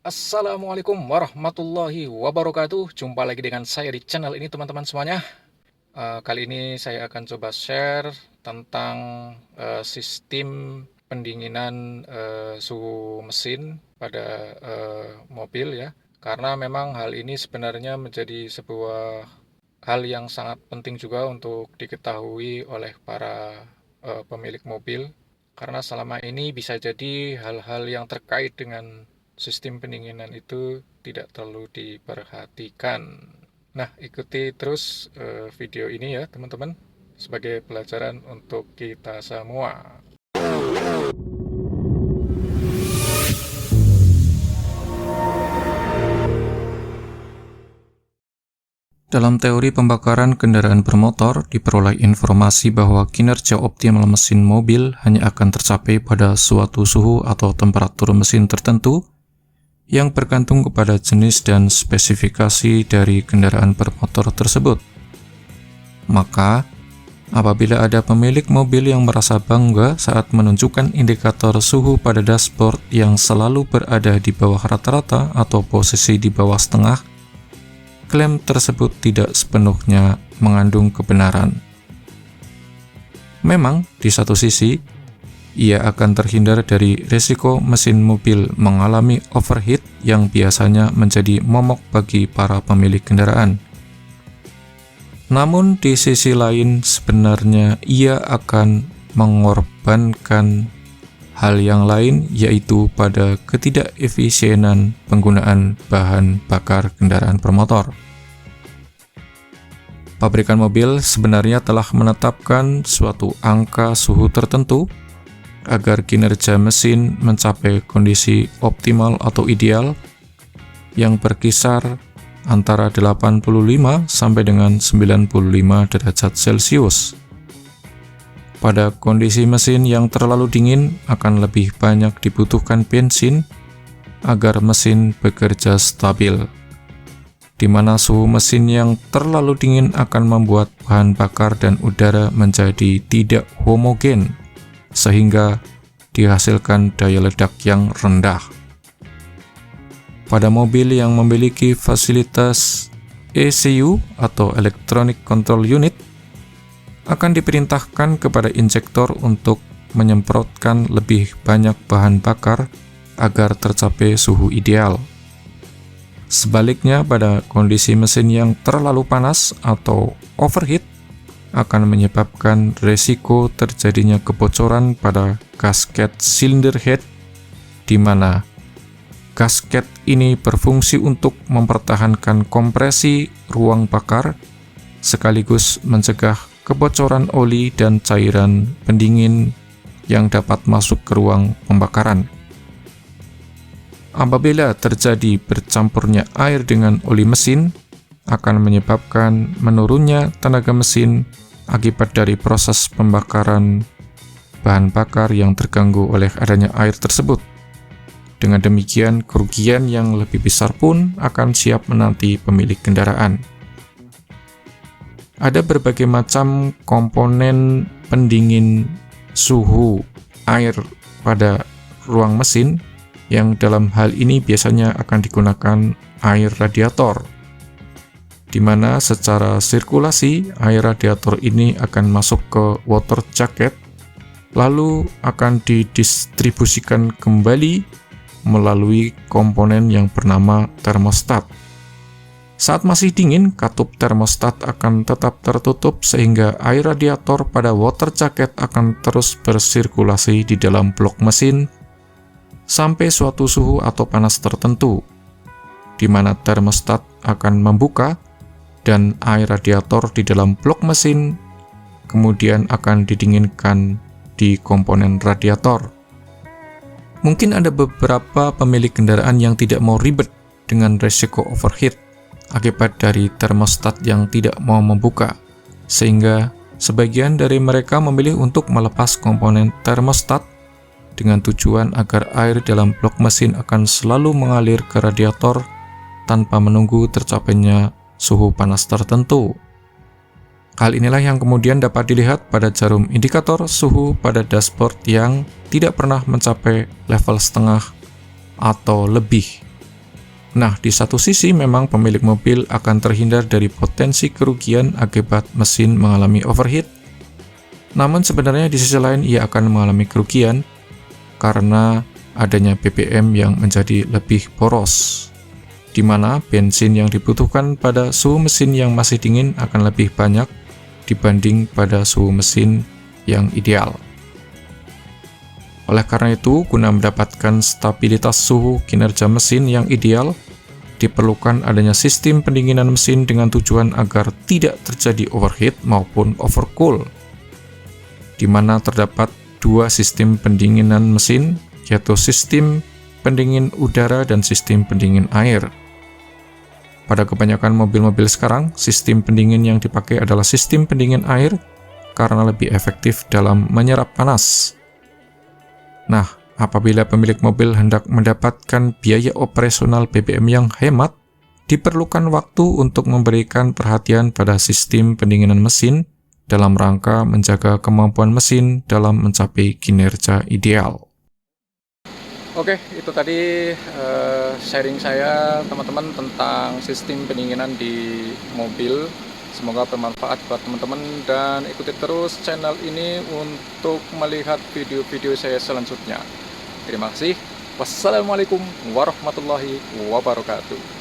Assalamualaikum warahmatullahi wabarakatuh. Jumpa lagi dengan saya di channel ini teman-teman semuanya. Kali ini saya akan coba share tentang sistem pendinginan suhu mesin pada mobil ya. Karena memang hal ini sebenarnya menjadi sebuah hal yang sangat penting juga untuk diketahui oleh para pemilik mobil. Karena selama ini bisa jadi hal-hal yang terkait dengan sistem pendinginan itu tidak terlalu diperhatikan. Nah, ikuti terus video ini ya teman-teman, sebagai pelajaran untuk kita semua. Dalam teori pembakaran kendaraan bermotor, diperoleh informasi bahwa kinerja optimal mesin mobil hanya akan tercapai pada suatu suhu atau temperatur mesin tertentu yang bergantung kepada jenis dan spesifikasi dari kendaraan bermotor tersebut. Maka, apabila ada pemilik mobil yang merasa bangga saat menunjukkan indikator suhu pada dashboard yang selalu berada di bawah rata-rata atau posisi di bawah setengah, klaim tersebut tidak sepenuhnya mengandung kebenaran. Memang, di satu sisi, ia akan terhindar dari risiko mesin mobil mengalami overheat yang biasanya menjadi momok bagi para pemilik kendaraan. Namun, di sisi lain, sebenarnya ia akan mengorbankan hal yang lain, yaitu pada ketidakefisienan penggunaan bahan bakar kendaraan bermotor. Pabrikan mobil sebenarnya telah menetapkan suatu angka suhu tertentu agar kinerja mesin mencapai kondisi optimal atau ideal yang berkisar antara 85 sampai dengan 95 derajat Celcius. Pada kondisi mesin yang terlalu dingin akan lebih banyak dibutuhkan bensin agar mesin bekerja stabil, di mana suhu mesin yang terlalu dingin akan membuat bahan bakar dan udara menjadi tidak homogen, sehingga dihasilkan daya ledak yang rendah. Pada mobil yang memiliki fasilitas ECU atau Electronic Control Unit, akan diperintahkan kepada injektor untuk menyemprotkan lebih banyak bahan bakar agar tercapai suhu ideal. Sebaliknya, pada kondisi mesin yang terlalu panas atau overheat, akan menyebabkan resiko terjadinya kebocoran pada gasket cylinder head, di mana gasket ini berfungsi untuk mempertahankan kompresi ruang bakar, sekaligus mencegah kebocoran oli dan cairan pendingin yang dapat masuk ke ruang pembakaran. Apabila terjadi bercampurnya air dengan oli mesin, akan menyebabkan menurunnya tenaga mesin akibat dari proses pembakaran bahan bakar yang terganggu oleh adanya air tersebut. Dengan demikian, kerugian yang lebih besar pun akan siap menanti pemilik kendaraan. Ada berbagai macam komponen pendingin suhu air pada ruang mesin, yang dalam hal ini biasanya akan digunakan air radiator, di mana secara sirkulasi air radiator ini akan masuk ke water jacket, lalu akan didistribusikan kembali melalui komponen yang bernama termostat. Saat masih dingin, katup termostat akan tetap tertutup sehingga air radiator pada water jacket akan terus bersirkulasi di dalam blok mesin sampai suatu suhu atau panas tertentu, di mana termostat akan membuka dan air radiator di dalam blok mesin kemudian akan didinginkan di komponen radiator. Mungkin ada beberapa pemilik kendaraan yang tidak mau ribet dengan resiko overheat akibat dari termostat yang tidak mau membuka, sehingga sebagian dari mereka memilih untuk melepas komponen termostat dengan tujuan agar air dalam blok mesin akan selalu mengalir ke radiator tanpa menunggu tercapainya suhu panas tertentu. Hal inilah yang kemudian dapat dilihat pada jarum indikator suhu pada dashboard yang tidak pernah mencapai level setengah atau lebih, Nah, di satu sisi memang pemilik mobil akan terhindar dari potensi kerugian akibat mesin mengalami overheat. Namun sebenarnya di sisi lain ia akan mengalami kerugian karena adanya BBM yang menjadi lebih boros, di mana bensin yang dibutuhkan pada suhu mesin yang masih dingin akan lebih banyak dibanding pada suhu mesin yang ideal. Oleh karena itu, guna mendapatkan stabilitas suhu kinerja mesin yang ideal, diperlukan adanya sistem pendinginan mesin dengan tujuan agar tidak terjadi overheat maupun overcool, di mana terdapat dua sistem pendinginan mesin, yaitu sistem pendingin udara dan sistem pendingin air. Pada kebanyakan mobil-mobil sekarang, sistem pendingin yang dipakai adalah sistem pendingin air karena lebih efektif dalam menyerap panas. Nah, apabila pemilik mobil hendak mendapatkan biaya operasional BBM yang hemat, diperlukan waktu untuk memberikan perhatian pada sistem pendinginan mesin dalam rangka menjaga kemampuan mesin dalam mencapai kinerja ideal. Oke, itu tadi sharing saya teman-teman tentang sistem pendinginan di mobil. Semoga bermanfaat buat teman-teman dan ikuti terus channel ini untuk melihat video-video saya selanjutnya. Terima kasih. Wassalamualaikum warahmatullahi wabarakatuh.